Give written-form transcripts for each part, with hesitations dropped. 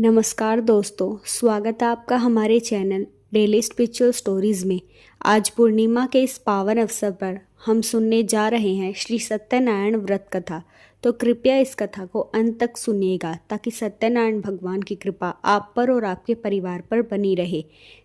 नमस्कार दोस्तों, स्वागत है आपका हमारे चैनल डेली स्पिरिचुअल स्टोरीज में। आज पूर्णिमा के इस पावन अवसर पर हम सुनने जा रहे हैं श्री सत्यनारायण व्रत कथा। तो कृपया इस कथा को अंत तक सुनिएगा ताकि सत्यनारायण भगवान की कृपा आप पर और आपके परिवार पर बनी रहे।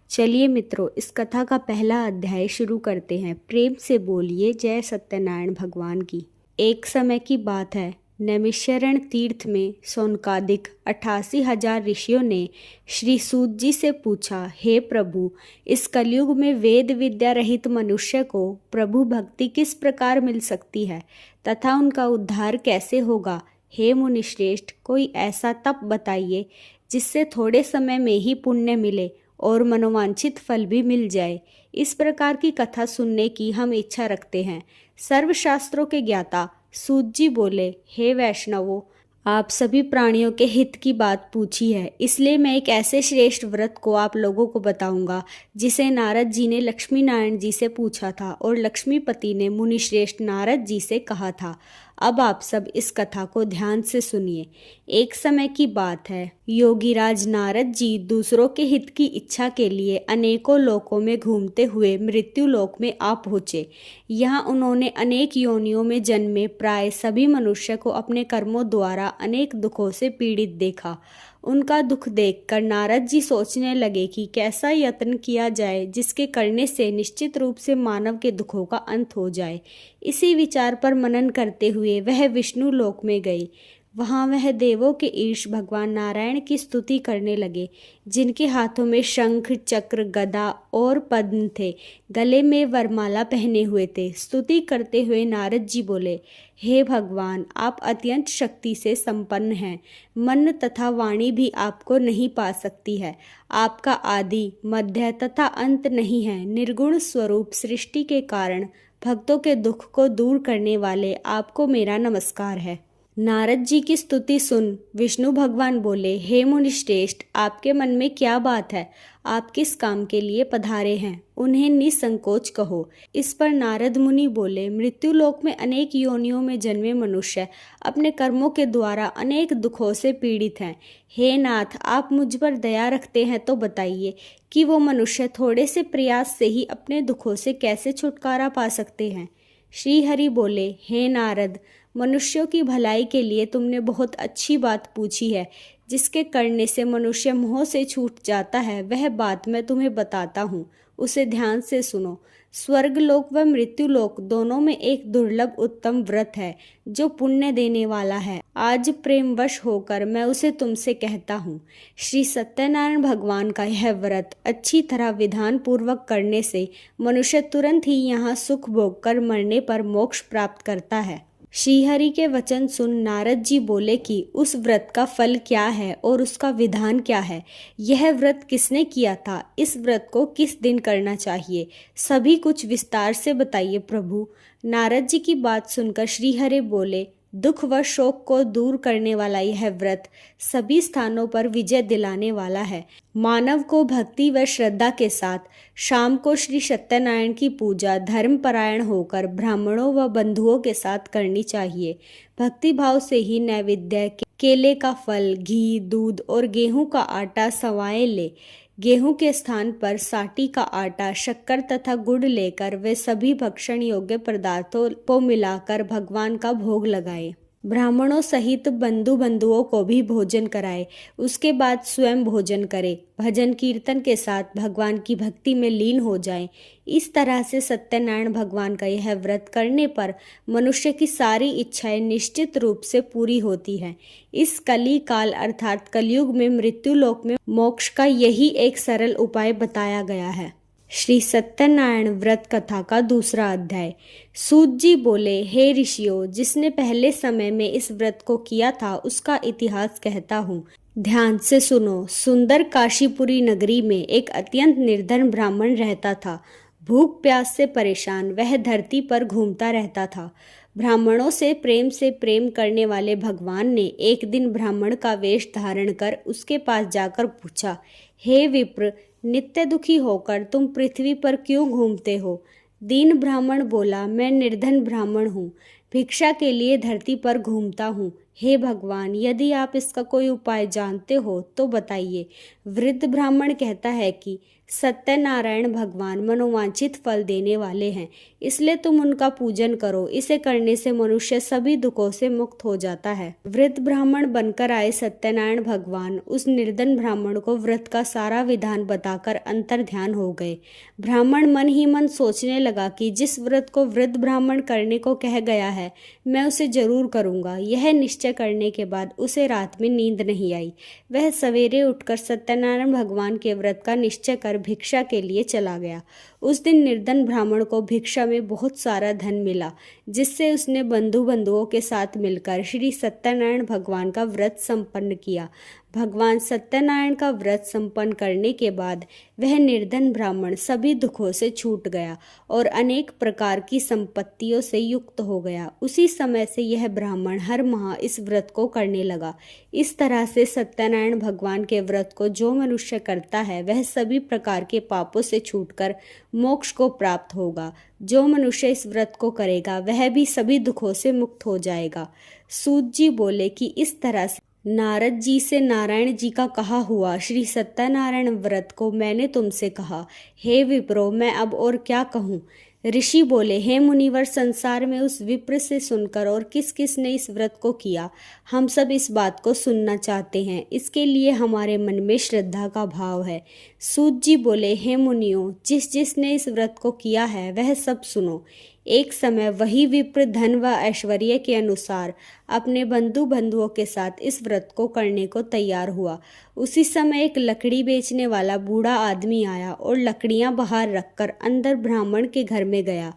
चलिए मित्रों, इस कथा का पहला अध्याय शुरू करते हैं। प्रेम से बोलिए जय सत्यनारायण भगवान की। एक समय की बात है, नैमिषारण्य तीर्थ में सौनकादिक 88,000 ऋषियों ने श्री सूत जी से पूछा, हे प्रभु, इस कलयुग में वेद विद्या रहित मनुष्य को प्रभु भक्ति किस प्रकार मिल सकती है तथा उनका उद्धार कैसे होगा। हे मुनिश्रेष्ठ, कोई ऐसा तप बताइए जिससे थोड़े समय में ही पुण्य मिले और मनोवांछित फल भी मिल जाए। इस प्रकार की कथा सुनने की हम इच्छा रखते हैं। सर्वशास्त्रों के ज्ञाता सूत जी बोले, हे वैष्णवों, आप सभी प्राणियों के हित की बात पूछी है, इसलिए मैं एक ऐसे श्रेष्ठ व्रत को आप लोगों को बताऊंगा जिसे नारद जी ने लक्ष्मी नारायण जी से पूछा था और लक्ष्मीपति ने मुनि श्रेष्ठ नारद जी से कहा था। अब आप सब इस कथा को ध्यान से सुनिए। एक समय की बात है, योगीराज नारद जी दूसरों के हित की इच्छा के लिए अनेकों लोकों में घूमते हुए मृत्यु लोक में आ पहुँचे। यहाँ उन्होंने अनेक योनियों में जन्मे प्राय सभी मनुष्य को अपने कर्मों द्वारा अनेक दुखों से पीड़ित देखा। उनका दुख देखकर नारद जी सोचने लगे कि कैसा यत्न किया जाए जिसके करने से निश्चित रूप से मानव के दुखों का अंत हो जाए। इसी विचार पर मनन करते हुए वह विष्णु लोक में गए। वहाँ वह देवों के ईश भगवान नारायण की स्तुति करने लगे, जिनके हाथों में शंख, चक्र, गदा और पद्म थे। गले में वरमाला पहने हुए थे। स्तुति करते हुए नारद जी बोले, हे भगवान, आप अत्यंत शक्ति से संपन्न हैं। मन तथा वाणी भी आपको नहीं पा सकती है। आपका आदि, मध्य तथा अंत नहीं है। निर्गुण स्वरूप सृष्टि के कारण भक्तों के दुख को दूर करने वाले आपको मेरा नमस्कार है। नारद जी की स्तुति सुन विष्णु भगवान बोले, हे मुनिश्रेष्ठ, आपके मन में क्या बात है? आप किस काम के लिए पधारे हैं? उन्हें निसंकोच कहो। इस पर नारद मुनि बोले, मृत्यु लोक में अनेक योनियों में जन्मे मनुष्य अपने कर्मों के द्वारा अनेक दुखों से पीड़ित हैं। हे नाथ, आप मुझ पर दया रखते हैं तो बताइए कि वो मनुष्य थोड़े से प्रयास से ही अपने दुखों से कैसे छुटकारा पा सकते हैं। श्री हरि बोले, हे नारद, मनुष्यों की भलाई के लिए तुमने बहुत अच्छी बात पूछी है। जिसके करने से मनुष्य मोह से छूट जाता है, वह बात मैं तुम्हें बताता हूँ, उसे ध्यान से सुनो। स्वर्ग लोक व मृत्यु लोक दोनों में एक दुर्लभ उत्तम व्रत है जो पुण्य देने वाला है। आज प्रेमवश होकर मैं उसे तुमसे कहता हूँ। श्री सत्यनारायण भगवान का यह व्रत अच्छी तरह विधान पूर्वक करने से मनुष्य तुरंत ही यहाँ सुख भोग कर मरने पर मोक्ष प्राप्त करता है। श्रीहरि के वचन सुन नारद जी बोले कि उस व्रत का फल क्या है और उसका विधान क्या है। यह व्रत किसने किया था? इस व्रत को किस दिन करना चाहिए? सभी कुछ विस्तार से बताइए प्रभु। नारद जी की बात सुनकर श्रीहरि बोले, दुख व शोक को दूर करने वाला यह व्रत सभी स्थानों पर विजय दिलाने वाला है। मानव को भक्ति व श्रद्धा के साथ शाम को श्री सत्यनारायण की पूजा धर्मपरायण होकर ब्राह्मणों व बंधुओं के साथ करनी चाहिए। भक्ति भाव से ही नैवेद्य केले का फल, घी, दूध और गेहूं का आटा सवाए ले। गेहूं के स्थान पर साटी का आटा, शक्कर तथा गुड़ लेकर वे सभी भक्षण योग्य पदार्थों को मिलाकर भगवान का भोग लगाए। ब्राह्मणों सहित बंधुओं को भी भोजन कराए। उसके बाद स्वयं भोजन करे। भजन कीर्तन के साथ भगवान की भक्ति में लीन हो जाए। इस तरह से सत्यनारायण भगवान का यह व्रत करने पर मनुष्य की सारी इच्छाएं निश्चित रूप से पूरी होती हैं। इस कली काल अर्थात कलयुग में मृत्यु लोक में मोक्ष का यही एक सरल उपाय बताया गया है। श्री सत्यनारायण व्रत कथा का दूसरा अध्याय। सूत जी बोले, हे ऋषियों, जिसने पहले समय में इस व्रत को किया था उसका इतिहास कहता हूँ, ध्यान से सुनो। सुंदर काशीपुरी नगरी में एक अत्यंत निर्धन ब्राह्मण रहता था। भूख प्यास से परेशान वह धरती पर घूमता रहता था। ब्राह्मणों से प्रेम करने वाले भगवान ने एक दिन ब्राह्मण का वेश धारण कर उसके पास जाकर पूछा, हे विप्र, नित्य दुखी होकर तुम पृथ्वी पर क्यों घूमते हो? दीन ब्राह्मण बोला, मैं निर्धन ब्राह्मण हूँ, भिक्षा के लिए धरती पर घूमता हूँ। हे भगवान, यदि आप इसका कोई उपाय जानते हो तो बताइए। वृद्ध ब्राह्मण कहता है कि सत्यनारायण भगवान मनोवांछित फल देने वाले हैं, इसलिए तुम उनका पूजन करो। इसे करने से मनुष्य सभी दुखों से मुक्त हो जाता है। वृद्ध ब्राह्मण बनकर आए सत्यनारायण भगवान उस निर्धन ब्राह्मण को व्रत का सारा विधान बताकर अंतर ध्यान हो गए। ब्राह्मण मन ही मन सोचने लगा कि जिस व्रत को वृद्ध ब्राह्मण करने को कह गया है, मैं उसे जरूर करूंगा। यह निश्चय करने के बाद उसे रात में नींद नहीं आई। वह सवेरे उठकर सत्यनारायण भगवान के व्रत का निश्चय कर भिक्षा के लिए चला गया। उस दिन निर्धन ब्राह्मण को भिक्षा में बहुत सारा धन मिला, जिससे उसने बंधुओं के साथ मिलकर श्री सत्यनारायण भगवान का व्रत संपन्न किया। भगवान सत्यनारायण का व्रत संपन्न करने के बाद वह निर्धन ब्राह्मण सभी दुखों से छूट गया और अनेक प्रकार की संपत्तियों से युक्त हो गया। उसी समय से यह ब्राह्मण हर माह इस व्रत को करने लगा। इस तरह से सत्यनारायण भगवान के व्रत को जो मनुष्य करता है वह सभी प्रकार के पापों से छूटकर मोक्ष को प्राप्त होगा। जो मनुष्य इस व्रत को करेगा वह भी सभी दुखों से मुक्त हो जाएगा। सूत जी बोले कि इस तरह से नारद जी से नारायण जी का कहा हुआ श्री सत्यनारायण व्रत को मैंने तुमसे कहा। हे विप्रो, मैं अब और क्या कहूँ। ऋषि बोले, हे मुनिवर, संसार में उस विप्र से सुनकर और किस किस ने इस व्रत को किया, हम सब इस बात को सुनना चाहते हैं। इसके लिए हमारे मन में श्रद्धा का भाव है। सूत जी बोले, हे मुनियों, जिसने इस व्रत को किया है वह सब सुनो। एक समय वही विप्र धन व ऐश्वर्य के अनुसार अपने बंधुओं के साथ इस व्रत को करने को तैयार हुआ। उसी समय एक लकड़ी बेचने वाला बूढ़ा आदमी आया और लकड़ियां बाहर रखकर अंदर ब्राह्मण के घर में गया।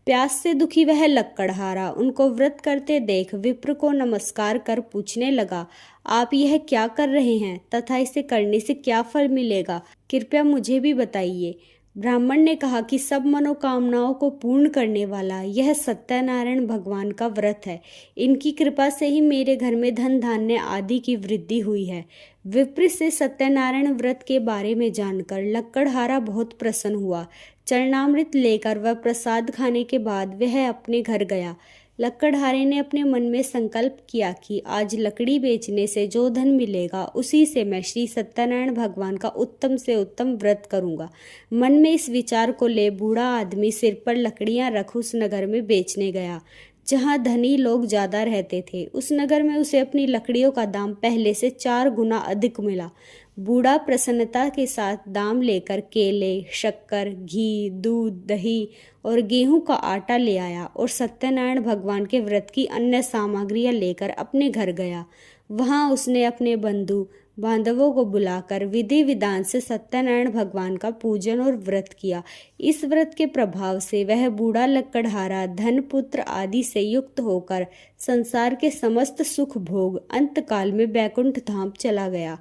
प्यास से दुखी वह लक्कड़हारा उनको व्रत करते देख विप्र को नमस्कार कर पूछने लगा, आप यह क्या कर रहे हैं तथा इसे करने से क्या फल मिलेगा, कृपया मुझे भी बताइए। ब्राह्मण ने कहा कि सब मनोकामनाओं को पूर्ण करने वाला यह सत्यनारायण भगवान का व्रत है। इनकी कृपा से ही मेरे घर में धन धान्य आदि की वृद्धि हुई है। विप्र से सत्यनारायण व्रत के बारे में जानकर लक्कड़हारा बहुत प्रसन्न हुआ। चरणामृत लेकर वह प्रसाद खाने के बाद वह अपने घर गया। लक्कड़हारे ने अपने मन में संकल्प किया कि आज लकड़ी बेचने से जो धन मिलेगा उसी से मैं श्री सत्यनारायण भगवान का उत्तम से उत्तम व्रत करूंगा। मन में इस विचार को ले बूढ़ा आदमी सिर पर लकड़ियां रख उस नगर में बेचने गया जहां धनी लोग ज्यादा रहते थे। उस नगर में उसे अपनी लकड़ियों का दाम पहले से 4 गुना अधिक मिला। बूढ़ा प्रसन्नता के साथ दाम लेकर केले, शक्कर, घी, दूध, दही और गेहूं का आटा ले आया और सत्यनारायण भगवान के व्रत की अन्य सामग्रियां लेकर अपने घर गया। वहां उसने अपने बांधवों को बुलाकर विधि विधान से सत्यनारायण भगवान का पूजन और व्रत किया। इस व्रत के प्रभाव से वह बूढ़ा लक्कड़हारा धन पुत्र आदि से युक्त होकर संसार के समस्त सुख भोग अंतकाल में बैकुंठ धाम चला गया।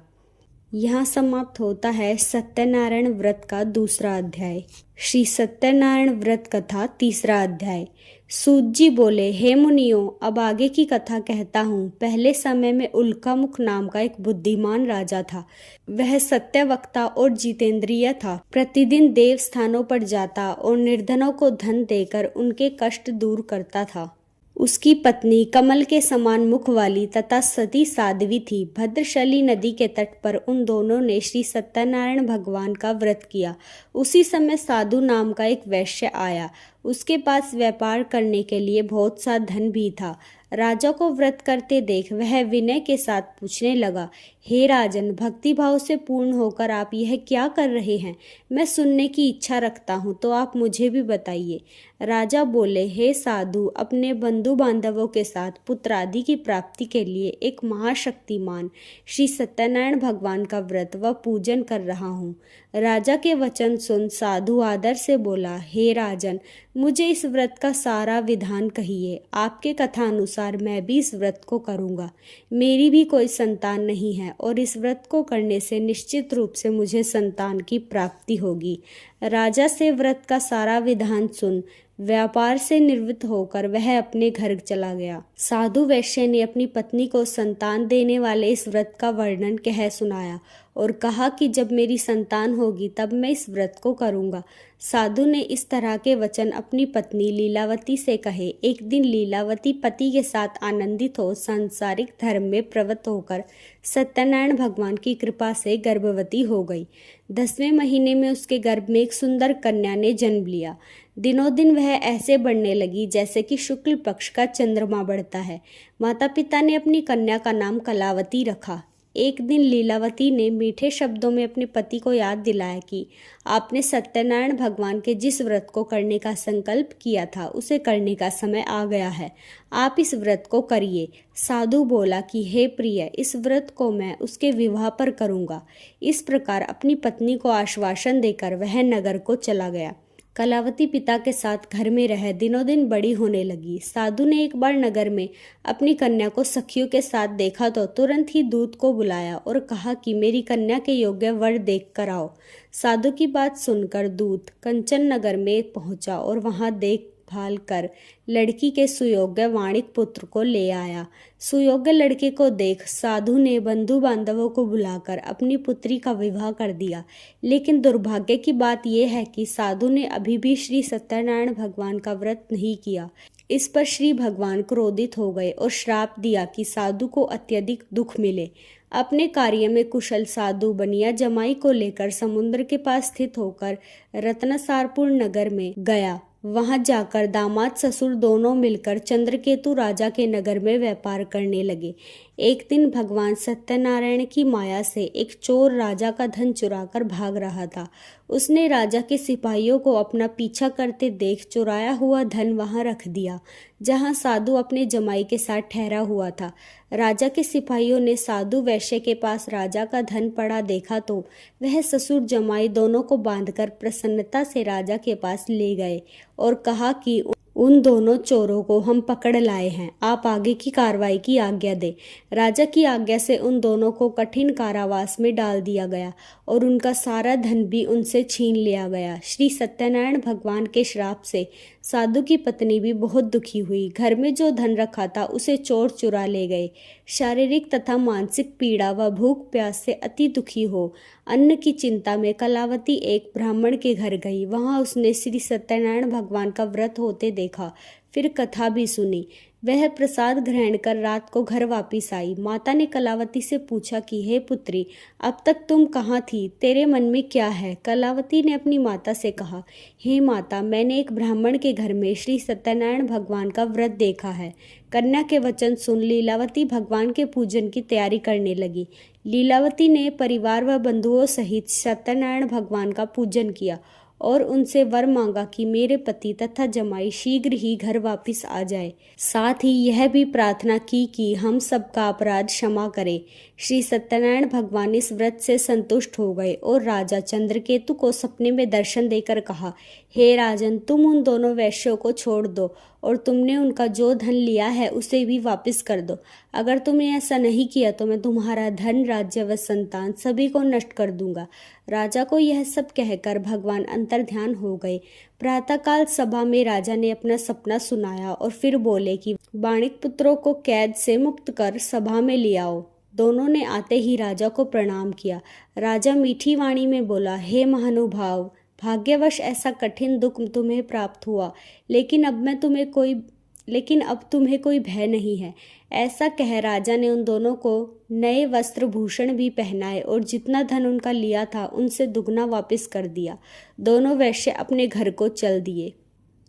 यहाँ समाप्त होता है सत्यनारायण व्रत का दूसरा अध्याय। श्री सत्यनारायण व्रत कथा तीसरा अध्याय। सूत जी बोले, हे मुनियों, अब आगे की कथा कहता हूँ। पहले समय में उल्कामुख नाम का एक बुद्धिमान राजा था। वह सत्यवक्ता और जितेंद्रिय था। प्रतिदिन देव स्थानों पर जाता और निर्धनों को धन देकर उनके कष्ट दूर करता था। उसकी पत्नी कमल के समान मुख वाली तथा सती साध्वी थी। भद्रशली नदी के तट पर उन दोनों ने श्री सत्यनारायण भगवान का व्रत किया। उसी समय साधु नाम का एक वैश्य आया। उसके पास व्यापार करने के लिए बहुत सा धन भी था। राजा को व्रत करते देख वह विनय के साथ पूछने लगा, हे राजन, भक्ति भाव से पूर्ण होकर आप यह क्या कर रहे हैं? मैं सुनने की इच्छा रखता हूँ, तो आप मुझे भी बताइए। राजा बोले, हे साधु, अपने बंधु बांधवों के साथ पुत्र आदि की प्राप्ति के लिए एक महाशक्तिमान श्री सत्यनारायण भगवान का व्रत व पूजन कर रहा हूँ। राजा के वचन सुन साधु आदर से बोला, हे राजन, मुझे इस व्रत का सारा विधान कहिए। आपके कथा अनुसार मैं भी इस व्रत को करूँगा। मेरी भी कोई संतान नहीं है और इस व्रत को करने से निश्चित रूप से मुझे संतान की प्राप्ति होगी। राजा से व्रत का सारा विधान सुन व्यापार से निवृत्त होकर वह अपने घर चला गया। साधु वैश्य ने अपनी पत्नी को संतान देने वाले इस व्रत का वर्णन कह सुनाया और कहा कि जब मेरी संतान होगी तब मैं इस व्रत को करूंगा। साधु ने इस तरह के वचन अपनी पत्नी लीलावती से कहे। एक दिन लीलावती पति के साथ आनंदित हो सांसारिक धर्म में प्रवृत्त होकर सत्यनारायण भगवान की कृपा से गर्भवती हो गई। 10वें महीने में उसके गर्भ में एक सुंदर कन्या ने जन्म लिया। दिनों दिन वह ऐसे बढ़ने लगी जैसे कि शुक्ल पक्ष का चंद्रमा बढ़ता है। माता पिता ने अपनी कन्या का नाम कलावती रखा। एक दिन लीलावती ने मीठे शब्दों में अपने पति को याद दिलाया कि आपने सत्यनारायण भगवान के जिस व्रत को करने का संकल्प किया था उसे करने का समय आ गया है। आप इस व्रत को करिए। साधु बोला कि हे प्रिय, इस व्रत को मैं उसके विवाह पर करूँगा। इस प्रकार अपनी पत्नी को आश्वासन देकर वह नगर को चला गया। कलावती पिता के साथ घर में रह दिनों दिन बड़ी होने लगी। साधु ने एक बार नगर में अपनी कन्या को सखियों के साथ देखा तो तुरंत ही दूत को बुलाया और कहा कि मेरी कन्या के योग्य वर देख कर आओ। साधु की बात सुनकर दूत कंचन नगर में पहुंचा और वहां देखभाल कर लड़की के सुयोग्य वाणिक पुत्र को ले आया। सुयोग्य लड़के को देख साधु ने बंधु बांधवों को बुलाकर अपनी पुत्री का विवाह कर दिया। लेकिन दुर्भाग्य की बात यह है कि साधु ने अभी भी श्री सत्यनारायण भगवान का व्रत नहीं किया। इस पर श्री भगवान क्रोधित हो गए और श्राप दिया कि साधु को अत्यधिक दुख मिले। अपने कार्य में कुशल साधु बनिया जमाई को लेकर समुद्र के पास स्थित होकर रत्नसारपुर नगर में गया। वहां जाकर दामाद ससुर दोनों मिलकर चंद्रकेतु राजा के नगर में व्यापार करने लगे। एक दिन भगवान सत्यनारायण की माया से एक चोर राजा का धन चुराकर भाग रहा था। उसने राजा के सिपाहियों को अपना पीछा करते देख चुराया हुआ धन वहां रख दिया जहां साधु अपने जमाई के साथ ठहरा हुआ था। राजा के सिपाहियों ने साधु वैश्य के पास राजा का धन पड़ा देखा तो वह ससुर जमाई दोनों को बांधकर प्रसन्नता से राजा के पास ले गए और कहा कि उन दोनों चोरों को हम पकड़ लाए हैं, आप आगे की कार्रवाई की आज्ञा दें। राजा की आज्ञा से उन दोनों को कठिन कारावास में डाल दिया गया और उनका सारा धन भी उनसे छीन लिया गया। श्री सत्यनारायण भगवान के श्राप से साधु की पत्नी भी बहुत दुखी हुई। घर में जो धन रखा था उसे चोर चुरा ले गए। शारीरिक तथा मानसिक पीड़ा व भूख प्यास से अति दुखी हो अन्न की चिंता में कलावती एक ब्राह्मण के घर गई। वहां उसने श्री सत्यनारायण भगवान का व्रत होते देखा, फिर कथा भी सुनी। वह प्रसाद ग्रहण कर रात को घर वापिस आई। माता ने कलावती से पूछा कि हे पुत्री, अब तक तुम कहाँ थी? तेरे मन में क्या है? कलावती ने अपनी माता से कहा, हे माता, मैंने एक ब्राह्मण के घर में श्री सत्यनारायण भगवान का व्रत देखा है। कन्या के वचन सुन लीलावती भगवान के पूजन की तैयारी करने लगी। लीलावती ने परिवार व बंधुओं सहित सत्यनारायण भगवान का पूजन किया और उनसे वर मांगा कि मेरे पति तथा जमाई शीघ्र ही घर वापस आ जाए। साथ ही यह भी प्रार्थना की कि हम सबका अपराध क्षमा करें। श्री सत्यनारायण भगवान इस व्रत से संतुष्ट हो गए और राजा चंद्रकेतु को सपने में दर्शन देकर कहा, हे राजन, तुम उन दोनों वैश्यों को छोड़ दो और तुमने उनका जो धन लिया है उसे भी वापस कर दो। अगर तुमने ऐसा नहीं किया तो मैं तुम्हारा धन, राज्य व संतान सभी को नष्ट कर दूंगा। राजा को यह सब कहकर भगवान अंतर्ध्यान हो गए। प्रातःकाल सभा में राजा ने अपना सपना सुनाया और फिर बोले कि वाणिक पुत्रों को कैद से मुक्त कर सभा में ले आओ। दोनों ने आते ही राजा को प्रणाम किया। राजा मीठी वाणी में बोला, हे महानुभाव, भाग्यवश ऐसा कठिन दुख तुम्हें प्राप्त हुआ, लेकिन अब तुम्हें कोई भय नहीं है। ऐसा कह राजा ने उन दोनों को नए वस्त्र भूषण भी पहनाए और जितना धन उनका लिया था उनसे दुगना वापस कर दिया। दोनों वैश्य अपने घर को चल दिए।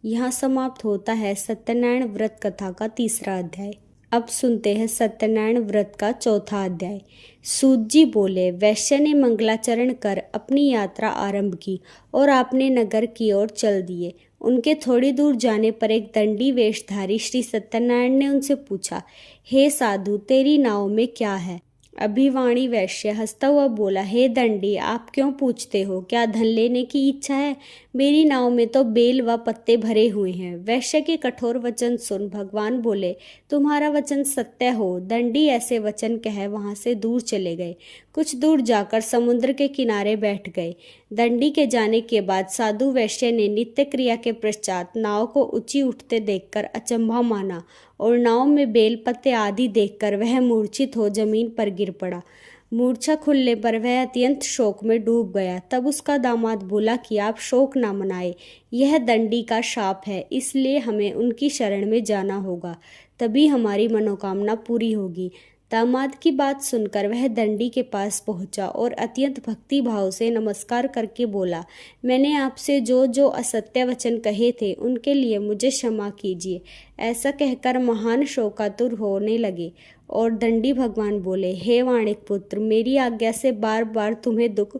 यहाँ समाप्त होता है सत्यनारायण व्रत कथा का 3रा अध्याय। अब सुनते हैं सत्यनारायण व्रत का 4था अध्याय। सूत जी बोले, वैश्य ने मंगलाचरण कर अपनी यात्रा आरंभ की और आपने नगर की ओर चल दिए। उनके थोड़ी दूर जाने पर एक दंडी वेशधारी श्री सत्यनारायण ने उनसे पूछा, हे साधु, तेरी नाव में क्या है? अभिवाणी वैश्य हंसता हुआ बोला, हे दंडी, आप क्यों पूछते हो? क्या धन लेने की इच्छा है? मेरी नाव में तो बेल व पत्ते भरे हुए हैं। वैश्य के कठोर वचन सुन भगवान बोले, तुम्हारा वचन सत्य हो। दंडी ऐसे वचन कह वहां से दूर चले गए। कुछ दूर जाकर समुद्र के किनारे बैठ गए। दंडी के जाने के बाद साधु वैश्य ने नित्य क्रिया के पश्चात नाव को ऊंची उठते देखकर अचंभा माना और नाव में बेल पत्ते आदि देखकर वह मूर्छित हो जमीन पर गिर पड़ा। मूर्छा खुलने पर वह अत्यंत शोक में डूब गया। तब उसका दामाद बोला कि आप शोक ना मनाए, यह दंडी का शाप है, इसलिए हमें उनकी शरण में जाना होगा, तभी हमारी मनोकामना पूरी होगी। दामाद की बात सुनकर वह दंडी के पास पहुंचा और अत्यंत भक्ति भाव से नमस्कार करके बोला, मैंने आपसे जो जो असत्य वचन कहे थे उनके लिए मुझे क्षमा कीजिए। ऐसा कहकर महान शोकातुर होने लगे और दंडी भगवान बोले, हे वाणिक पुत्र, मेरी आज्ञा से बार बार तुम्हें दुख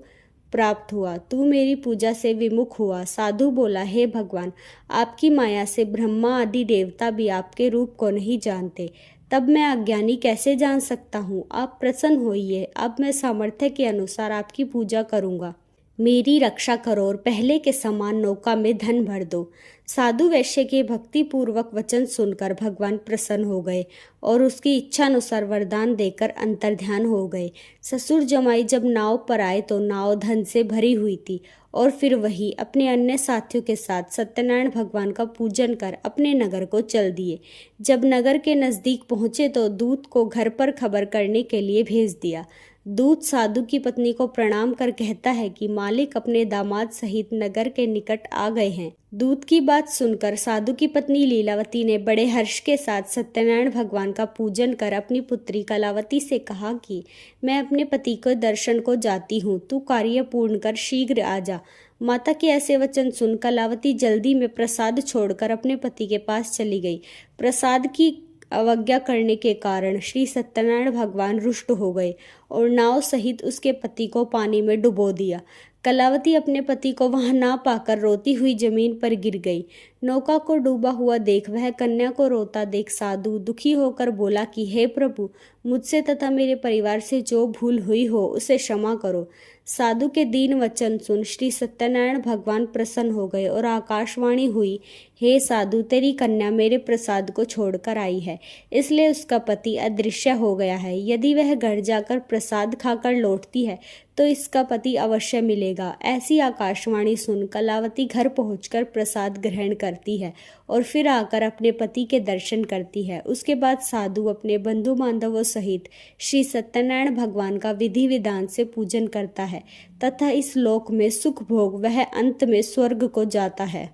प्राप्त हुआ, तू मेरी पूजा से विमुख हुआ। साधु बोला, हे भगवान, आपकी माया से ब्रह्मा आदि देवता भी आपके रूप को नहीं जानते, तब मैं अज्ञानी कैसे जान सकता हूँ। आप प्रसन्न होइए, अब मैं सामर्थ्य के अनुसार आपकी पूजा करूँगा। मेरी रक्षा करो और पहले के समान नौका में धन भर दो। साधु वैश्य के भक्ति पूर्वक वचन सुनकर भगवान प्रसन्न हो गए और उसकी इच्छा अनुसार वरदान देकर अंतर्ध्यान हो गए। ससुर जमाई जब नाव पर आए तो नाव धन से भरी हुई थी और फिर वही अपने अन्य साथियों के साथ सत्यनारायण भगवान का पूजन कर अपने नगर को चल दिए। जब नगर के नजदीक पहुंचे तो दूत को घर पर खबर करने के लिए भेज दिया। दूत साधु की पत्नी को प्रणाम कर कहता है कि मालिक अपने दामाद सहित नगर के निकट आ गए हैं। दूत की बात सुनकर साधु की पत्नी लीलावती ने बड़े हर्ष के साथ सत्यनारायण भगवान का पूजन कर अपनी पुत्री कलावती से कहा कि मैं अपने पति को दर्शन को जाती हूँ, तू कार्य पूर्ण कर शीघ्र आ जा। माता के ऐसे वचन सुन कलावती जल्दी में प्रसाद छोड़कर अपने पति के पास चली गई। प्रसाद की अवज्ञा करने के कारण श्री सत्यनारायण भगवान रुष्ट हो गए और नाव सहित उसके पति को पानी में डुबो दिया। कलावती अपने पति को वहां ना पाकर रोती हुई जमीन पर गिर गई। नौका को डूबा हुआ देख वह कन्या को रोता देख साधु दुखी होकर बोला कि हे प्रभु, मुझसे तथा मेरे परिवार से जो भूल हुई हो उसे क्षमा करो। साधु के दीन वचन सुन श्री सत्यनारायण भगवान प्रसन्न हो गए और आकाशवाणी हुई, हे साधु, तेरी कन्या मेरे प्रसाद को छोड़कर आई है, इसलिए उसका पति अदृश्य हो गया है। यदि वह घर जाकर प्रसाद खाकर लौटती है तो इसका पति अवश्य मिलेगा। ऐसी आकाशवाणी सुन कलावती घर पहुंचकर प्रसाद ग्रहण करती है और फिर आकर अपने पति के दर्शन करती है। उसके बाद साधु अपने बंधु बांधवों सहित श्री सत्यनारायण भगवान का विधि विधान से पूजन करता है तथा इस लोक में सुख भोग वह अंत में स्वर्ग को जाता है।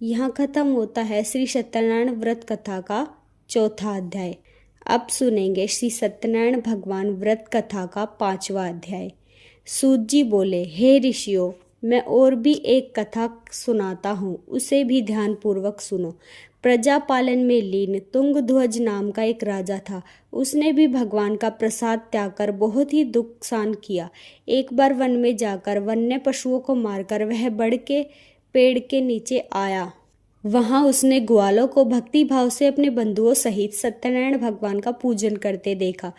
यहाँ खत्म होता है श्री सत्यनारायण व्रत कथा का चौथा अध्याय। अब सुनेंगे श्री सत्यनारायण भगवान व्रत कथा का 5वां अध्याय। सूत जी बोले, हे ऋषियों, मैं और भी एक कथा सुनाता हूँ, उसे भी ध्यान पूर्वक सुनो। प्रजा पालन में लीन तुंगध्वज नाम का एक राजा था। उसने भी भगवान का प्रसाद त्याग कर बहुत ही दुख सहन किया। एक बार वन में जाकर वन्य पशुओं को मारकर वह बड़ के पेड़ के नीचे आया। वहां उसने ग्वालों को भक्ति भाव से अपने बंधुओं सहित सत्यनारायण भगवान का पूजन करते देखा।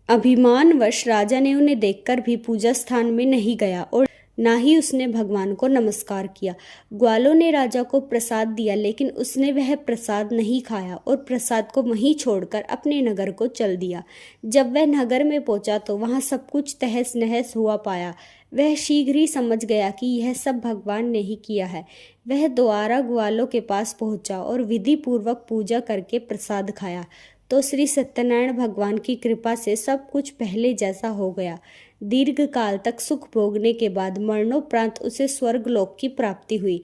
अभिमानवश राजा ने उन्हें देखकर भी पूजा स्थान में नहीं गया और ना ही उसने भगवान को नमस्कार किया। ग्वालों ने राजा को प्रसाद दिया, लेकिन उसने वह प्रसाद नहीं खाया और प्रसाद को वहीं छोड़कर अपने नगर को चल दिया। जब वह नगर में पहुंचा तो वहां सब कुछ तहस नहस हुआ पाया। वह शीघ्र ही समझ गया कि यह सब भगवान ने ही किया है। वह दोबारा ग्वालों के पास पहुंचा और विधि पूर्वक पूजा करके प्रसाद खाया तो श्री सत्यनारायण भगवान की कृपा से सब कुछ पहले जैसा हो गया। दीर्घ काल तक सुख भोगने के बाद मरणोपरांत उसे स्वर्ग लोक की प्राप्ति हुई।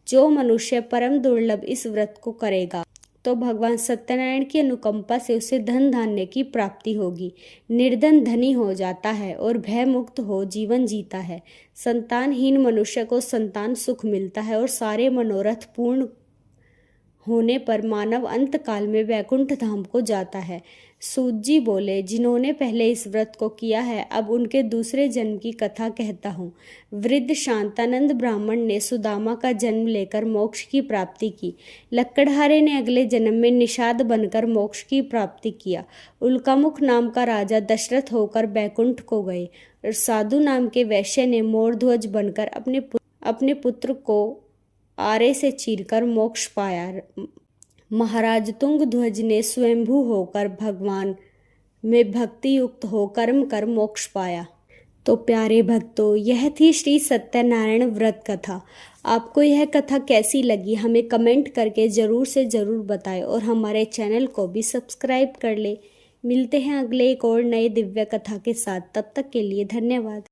जो मनुष्य परम दुर्लभ इस व्रत को करेगा तो भगवान सत्यनारायण की अनुकंपा से उसे धन धान्य की प्राप्ति होगी। निर्धन धनी हो जाता है और भय मुक्त हो जीवन जीता है। संतानहीन मनुष्य को संतान सुख मिलता है और सारे मनोरथ पूर्ण होने पर मानव अंत काल में वैकुंठ धाम को जाता है। सूत जी बोले, जिन्होंने पहले इस व्रत को किया है अब उनके दूसरे जन्म की कथा कहता हूँ। वृद्ध शांतानंद ब्राह्मण ने सुदामा का जन्म लेकर मोक्ष की प्राप्ति की। लक्कड़हारे ने अगले जन्म में निषाद बनकर मोक्ष की प्राप्ति किया। उल्कामुख नाम का राजा दशरथ होकर बैकुंठ को गए और साधु नाम के वैश्य ने मोरध्वज बनकर अपने पुत्र को आरे से चीरकर मोक्ष पाया। महाराज तुंगध्वज ने स्वयंभू होकर भगवान में भक्ति युक्त हो कर्म कर मोक्ष पाया। तो प्यारे भक्तों, यह थी श्री सत्यनारायण व्रत कथा। आपको यह कथा कैसी लगी हमें कमेंट करके ज़रूर से ज़रूर बताएं और हमारे चैनल को भी सब्सक्राइब कर ले। मिलते हैं अगले एक और नए दिव्य कथा के साथ। तब तक के लिए धन्यवाद।